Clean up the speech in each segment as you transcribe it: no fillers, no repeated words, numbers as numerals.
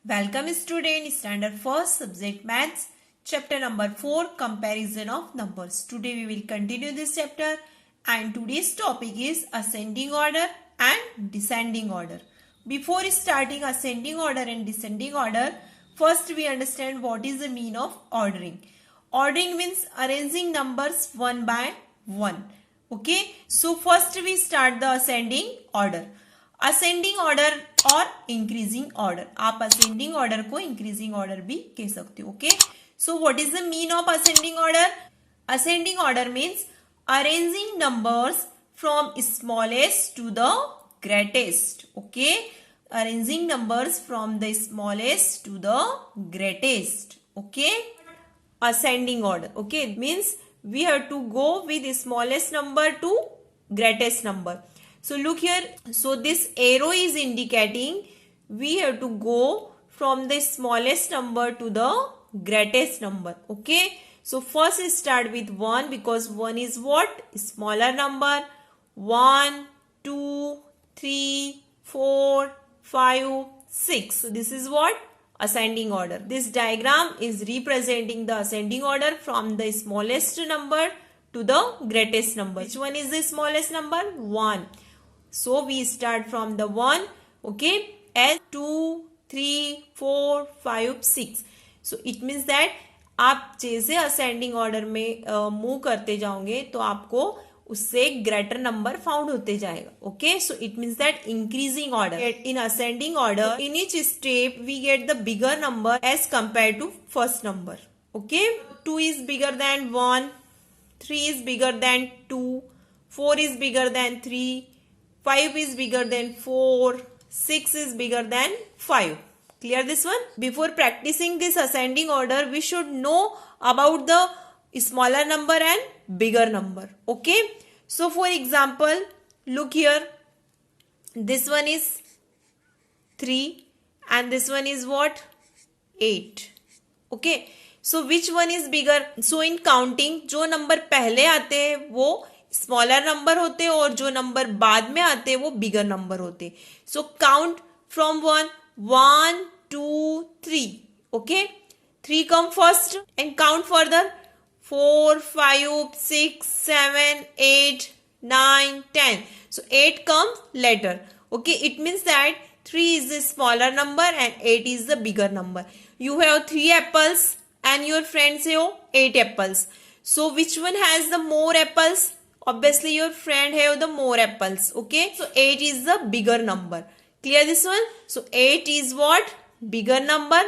Welcome student, standard first subject maths, chapter number 4, comparison of numbers. Today we will continue this chapter and today's topic is ascending order and descending order. Before starting ascending order and descending order, first we understand what is the meaning of ordering. Ordering means arranging numbers one by one. Okay, so first we start the ascending order. Ascending order और increasing order, आप ascending order को increasing order भी कह सकते हो. Okay, so what is the mean of ascending order? Ascending order means arranging numbers from smallest to the greatest. Okay, arranging numbers from the smallest to the greatest. Okay, ascending order. Okay, means we have to go with smallest number to greatest number. So look here, so this arrow is indicating we have to go from the smallest number to the greatest number. Okay, so first start with 1 because 1 is what? Smaller number. 1, 2, 3, 4, 5, 6. So this is what? Ascending order. This diagram is representing the ascending order from the smallest number to the greatest number. Which one is the smallest number? 1. So we start from the 1, okay, as 2, 3, 4, 5, 6. So it means that आप जैसे ascending order में move करते जाओगे तो आपको उससे greater number found होते जाएगा. Okay, so it means that increasing order. In ascending order, in each step we get the bigger number as compare to first number. Okay, 2 is bigger than 1, 3 is bigger than 2, 4 is bigger than 3, 5 is bigger than 4, 6 is bigger than 5. Clear this one? Before practicing this ascending order, we should know about the smaller number and bigger number. Okay? So for example, look here. This one is 3 and this one is what? 8. Okay? So which one is bigger? So in counting, जो number पहले आते हैं वो smaller number होते और जो number बाद में आते वो बिगर नंबर होते. So count from 1, 1, 2, 3. Okay, 3 come first and count further 4, 5, 6, 7, 8, 9, 10. So 8 comes later. Okay, it means that 3 is the smaller number and 8 is the bigger number. You have 3 apples and your friends have 8 apples. So which one has the more apples? Obviously your friend have the more apples. Okay, so 8 is the bigger number. Clear this one? So 8 is what? Bigger number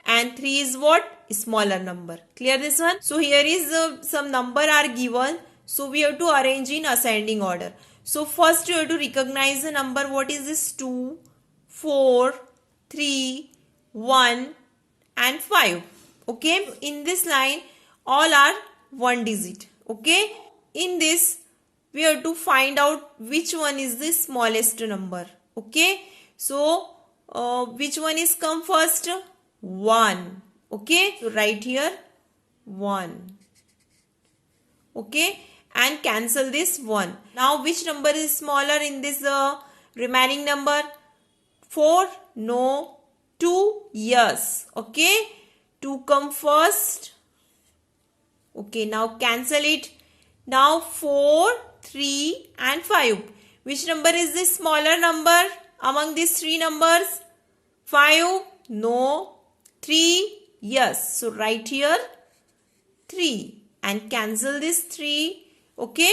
and 3 is what? Smaller number. Clear this one? So here is some number are given. So we have to arrange in ascending order. So first you have to recognize the number. What is this? 2, 4, 3, 1 and 5. Okay, in this line all are one digit. Okay, in this we have to find out which one is the smallest number. Okay, so which one is come first? 1. Okay, so write here 1. Okay, and cancel this 1. Now which number is smaller in this remaining number? 4? No. 2? Yes. Okay, 2 come first. Okay, now cancel it. Now 4, 3 and 5. Which number is the smaller number among these 3 numbers? 5? No. 3? Yes. So write here 3 and cancel this 3. Okay.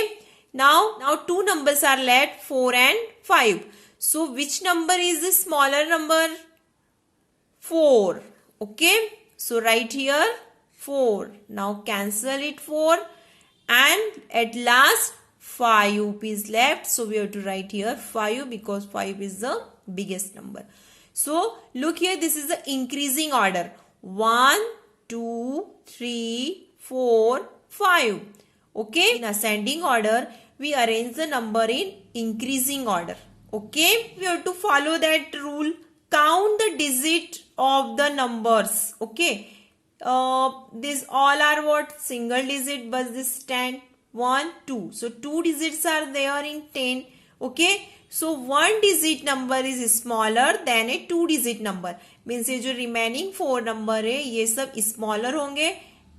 Now 2 numbers are left, 4 and 5. So which number is the smaller number? 4. Okay. So write here 4. Now cancel it 4 and at last 5 is left. So we have to write here 5 because 5 is the biggest number. So look here, this is the increasing order. 1, 2, 3, 4, 5. Okay, in ascending order we arrange the number in increasing order. Okay, we have to follow that rule. Count the digit of the numbers. Okay, these all are what? Single digit, but this 10, 1, 2. So 2 digits are there in 10. Okay, So one digit number is smaller than a two digit number. Means ये जो remaining 4 number है ये सब smaller होंगे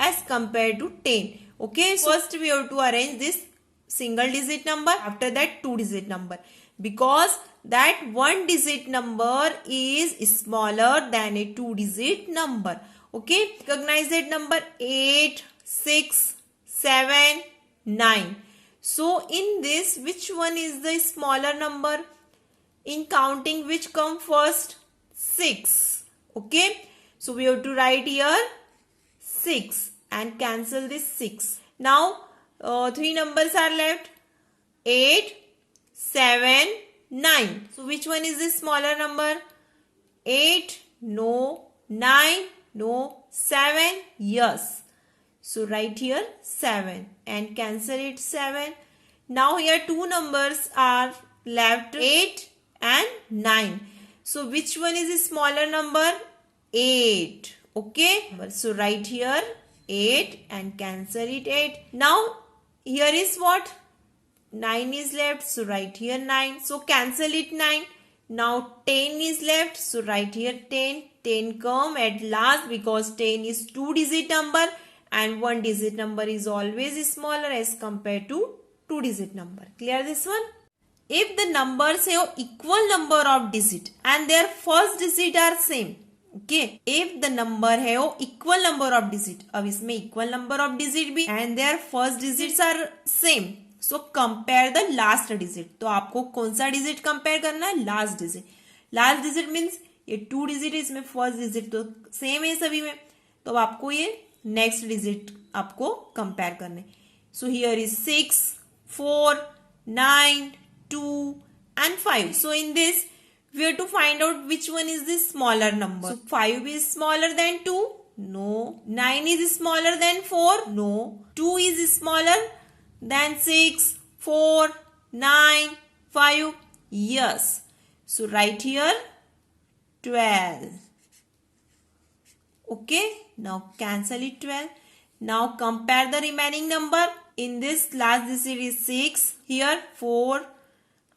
as compared to 10. Okay, so first we have to arrange this single digit number, after that two digit number, because that one digit number is smaller than a two digit number. Okay, recognize that number 8, 6, 7, 9. So in this, which one is the smaller number? In counting, which come first? 6. Okay, so we have to write here 6 and cancel this 6. Now 3 numbers are left, 8, 7, 9. So which one is the smaller number? 8, no. 9, no. 7, yes. So write here 7 and cancel it 7. Now here two numbers are left, 8 and 9. So which one is the smaller number? 8. Okay. So write here 8 and cancel it 8. Now here is what? 9 is left. So write here 9. So cancel it 9. Now 10 is left. So write here 10. 10 come at last because 10 is two digit number. And one digit number is always smaller as compared to two digit number. Clear this one? If the numbers have equal number of digit and their first digit are same. Okay. If the number have equal number of digit. अब इसमें equal number of digit भी and their first digits are same. So compare the last digit. तो आपको कौन सा digit compare करना है? Last digit. Last digit means ये two digit है, इसमें first digit तो same है सभी में. तो अब आपको ये नेक्स्ट डिजिट आपको कंपेयर करने. So here is 6, 4, 9, 2 and 5. So in this we have to find out which one is the smaller number. So 5 is smaller than 2? No. 9 is smaller than 4? No. 2 is smaller than 6, 4, 9, 5? Yes. So write here 12. Okay, now cancel it 12. Now compare the remaining number. In this last digit is 6, here 4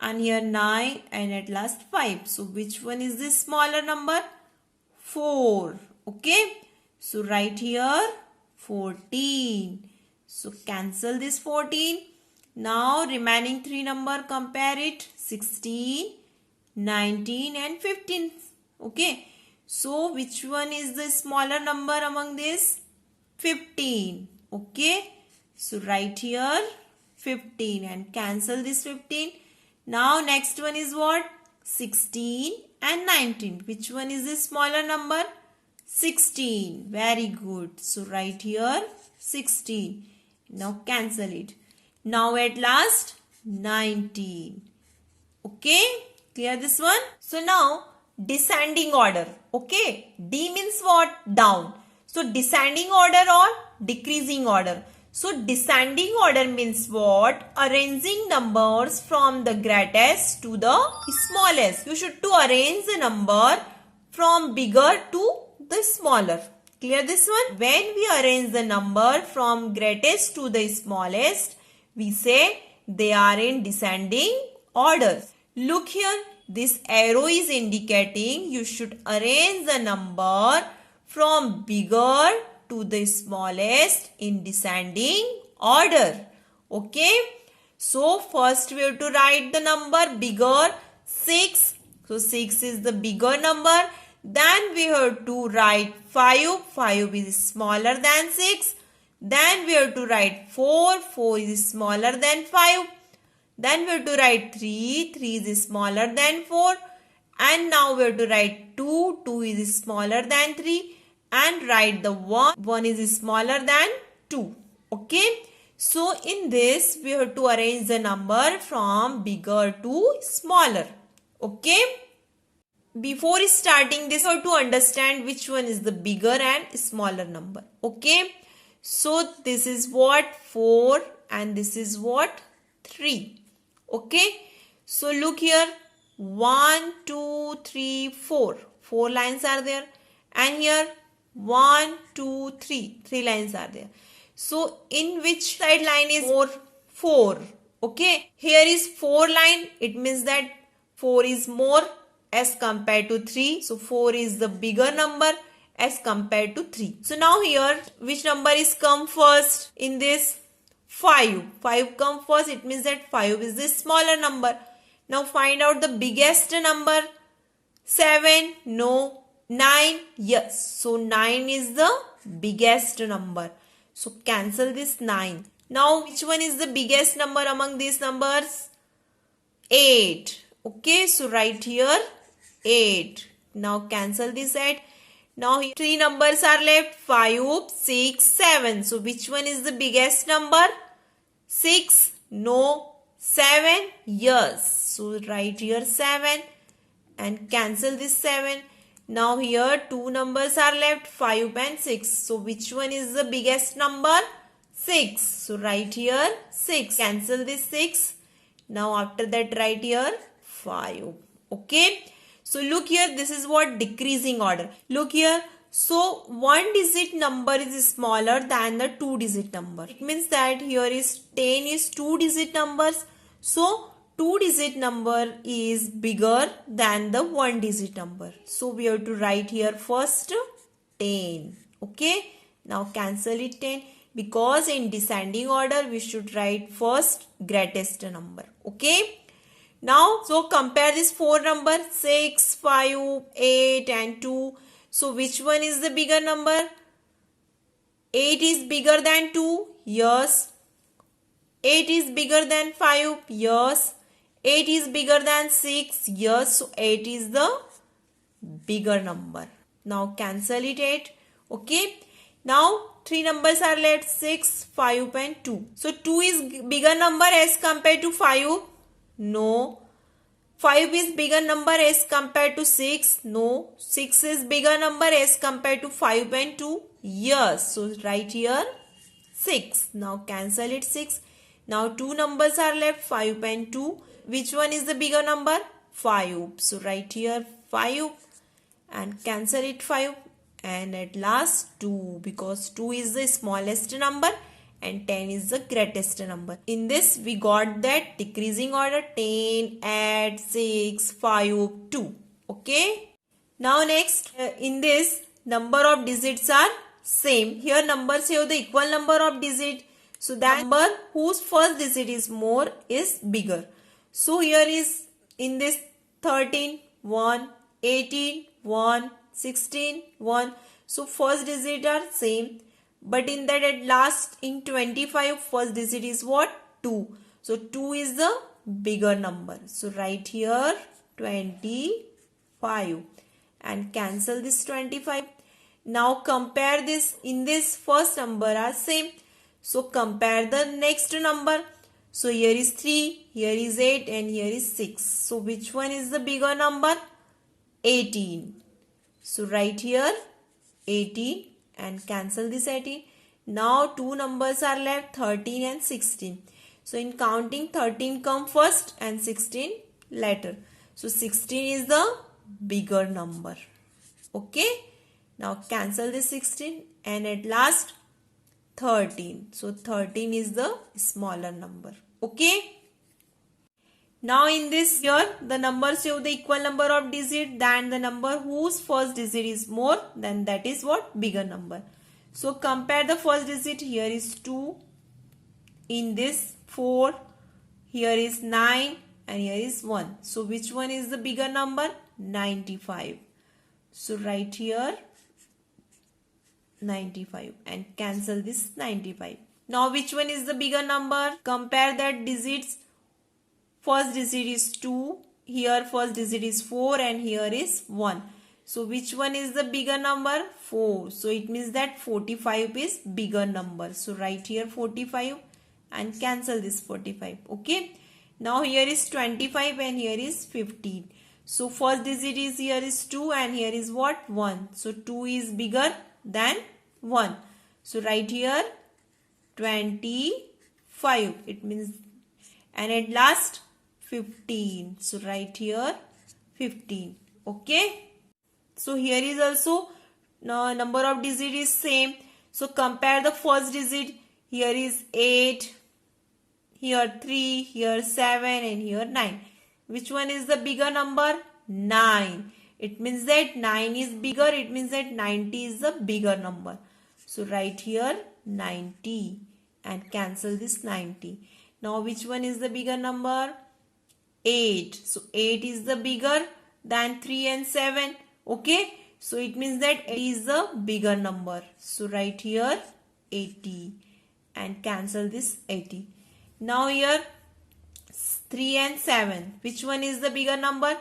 and here 9 and at last 5. So which one is the smaller number? 4. Okay, so write here 14. So cancel this 14. Now remaining 3 number, compare it, 16, 19 and 15. Okay. So which one is the smaller number among this? 15. Okay. So write here 15 and cancel this 15. Now next one is what? 16 and 19. Which one is the smaller number? 16. Very good. So write here 16. Now cancel it. Now at last 19. Okay. Clear this one? So now descending order. Okay, D means what? Down. So descending order or decreasing order. So descending order means what? Arranging numbers from the greatest to the smallest. You should to arrange the number from bigger to the smaller. Clear this one? When we arrange the number from greatest to the smallest, we say they are in descending order. Look here. This arrow is indicating you should arrange the number from bigger to the smallest in descending order. Okay. So first we have to write the number bigger, 6. So 6 is the bigger number. Then we have to write 5. 5 is smaller than 6. Then we have to write 4. 4 is smaller than 5. Then we have to write 3. 3 is smaller than 4. And now we have to write 2. 2 is smaller than 3. And write the 1. 1 is smaller than 2. Okay. So in this we have to arrange the number from bigger to smaller. Okay. Before starting this, we have to understand which one is the bigger and smaller number. Okay. So this is what? 4 and this is what? 3. Okay, so look here, 1, 2, 3, 4. 4 lines are there. And here 1, 2, 3. 3 lines are there. So in which side line is 4? 4. Okay, here is 4 line. It means that 4 is more as compared to 3. So 4 is the bigger number as compared to 3. So now here, which number is come first in this? 5. 5 come first. It means that 5 is the smaller number. Now find out the biggest number. 7. No. 9. Yes. So 9 is the biggest number. So cancel this 9. Now which one is the biggest number among these numbers? 8. Okay. So write here 8. Now cancel this 8. Now here 3 numbers are left. 5, 6, 7. So which one is the biggest number? 6. No. 7. Yes. So write here 7 and cancel this 7. Now here 2 numbers are left. 5 and 6. So which one is the biggest number? 6. So write here 6. Cancel this 6. Now after that write here 5. Okay. So look here, this is what decreasing order. Look here. So 1 digit number is smaller than the 2 digit number. It means that here is 10 is 2 digit numbers. So 2 digit number is bigger than the 1 digit number. So we have to write here first 10. Okay. Now cancel it 10. Because in descending order we should write first greatest number. Okay. Now so compare this 4 number 6, 5, 8 and 2. So which one is the bigger number? 8 is bigger than 2. Yes. 8 is bigger than 5. Yes. 8 is bigger than 6. Yes. So 8 is the bigger number. Now cancel it 8. Okay. Now 3 numbers are left 6, 5 and 2. So 2 is bigger number as compared to 5. No. 5 is bigger number as compared to 6. No. 6 is bigger number as compared to 5 and 2. Yes. So write here 6. Now cancel it 6. Now 2 numbers are left 5 and 2. Which one is the bigger number? 5. So write here 5 and cancel it 5. And at last 2, because 2 is the smallest number and 10 is the greatest number. In this we got that decreasing order 10, 8, 6, 5, 2. Okay. Now next in this number of digits are same. Here numbers have the equal number of digits. So that number whose first digit is more is bigger. So here is in this 13, 1, 18, 1, 16, 1. So first digit are same. But in that at last in 25 first digit is what? 2. So 2 is the bigger number. So write here 25 and cancel this 25. Now compare this. In this first number are same. So compare the next number. So here is 3, here is 8 and here is 6. So which one is the bigger number? 18. So write here 18 and cancel this 18. Now 2 numbers are left 13 and 16. So in counting 13 come first and 16 later. So 16 is the bigger number. Okay. Now cancel this 16 and at last 13. So 13 is the smaller number. Okay. Now in this here the numbers have the equal number of digits than the number whose first digit is more, then that is what? Bigger number. So compare the first digit. Here is 2. In this 4. Here is 9 and here is 1. So which one is the bigger number? 95. So write here 95 and cancel this 95. Now which one is the bigger number? Compare that digits. First digit is 2. Here first digit is 4 and here is 1. So which one is the bigger number? 4. So it means that 45 is bigger number. So write here 45 and cancel this 45. Okay. Now here is 25 and here is 15. So first digit is here is 2 and here is what? 1. So 2 is bigger than 1. So write here 25. It means, and at last 15. So write here 15. Okay. So here is also number of digit is same. So compare the first digit. Here is 8. Here 3. Here 7 and here 9. Which one is the bigger number? 9. It means that 9 is bigger. It means that 90 is the bigger number. So write here 90 and cancel this 90. Now which one is the bigger number? 8. So 8 is the bigger than 3 and 7. Okay. So it means that 8 is the bigger number. So write here 80 and cancel this 80. Now here 3 and 7. Which one is the bigger number?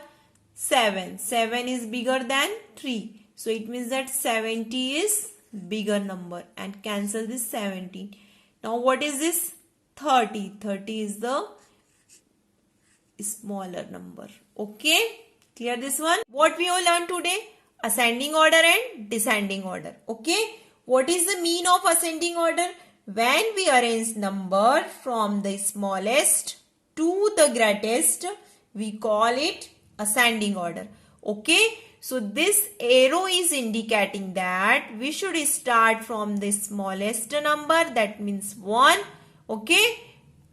7. 7 is bigger than 3. So it means that 70 is bigger number and cancel this 17. Now what is this? 30. 30 is the smaller number. Okay. Clear this one? What we all learned today? Ascending order and descending order. Okay. What is the mean of ascending order? When we arrange number from the smallest to the greatest, we call it ascending order. Okay. So this arrow is indicating that we should start from the smallest number, that means 1. Okay.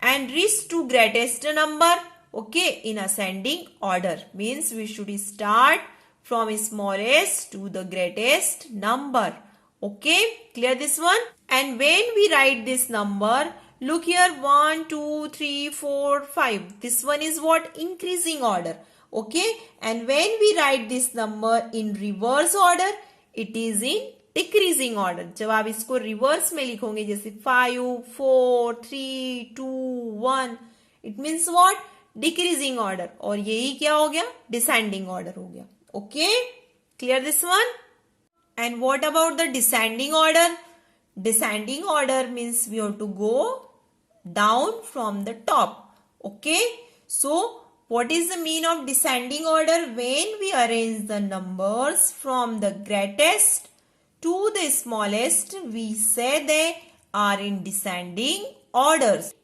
And reach to greatest number. Okay. In ascending order means we should start from smallest to the greatest number. Okay. Clear this one? And when we write this number, look here 1, 2, 3, 4, 5. This one is what? Increasing order. Okay. And when we write this number in reverse order, it is in decreasing order. जब आप इसको reverse में लिखोगे जैसे 5, 4, 3, 2, 1, it means what? Decreasing order. और यही क्या हो गया? Descending order हो गया. Okay. Clear this one? And what about the descending order? Descending order means we have to go down from the top. Okay. So what is the mean of descending order? When we arrange the numbers from the greatest to the smallest, we say they are in descending orders.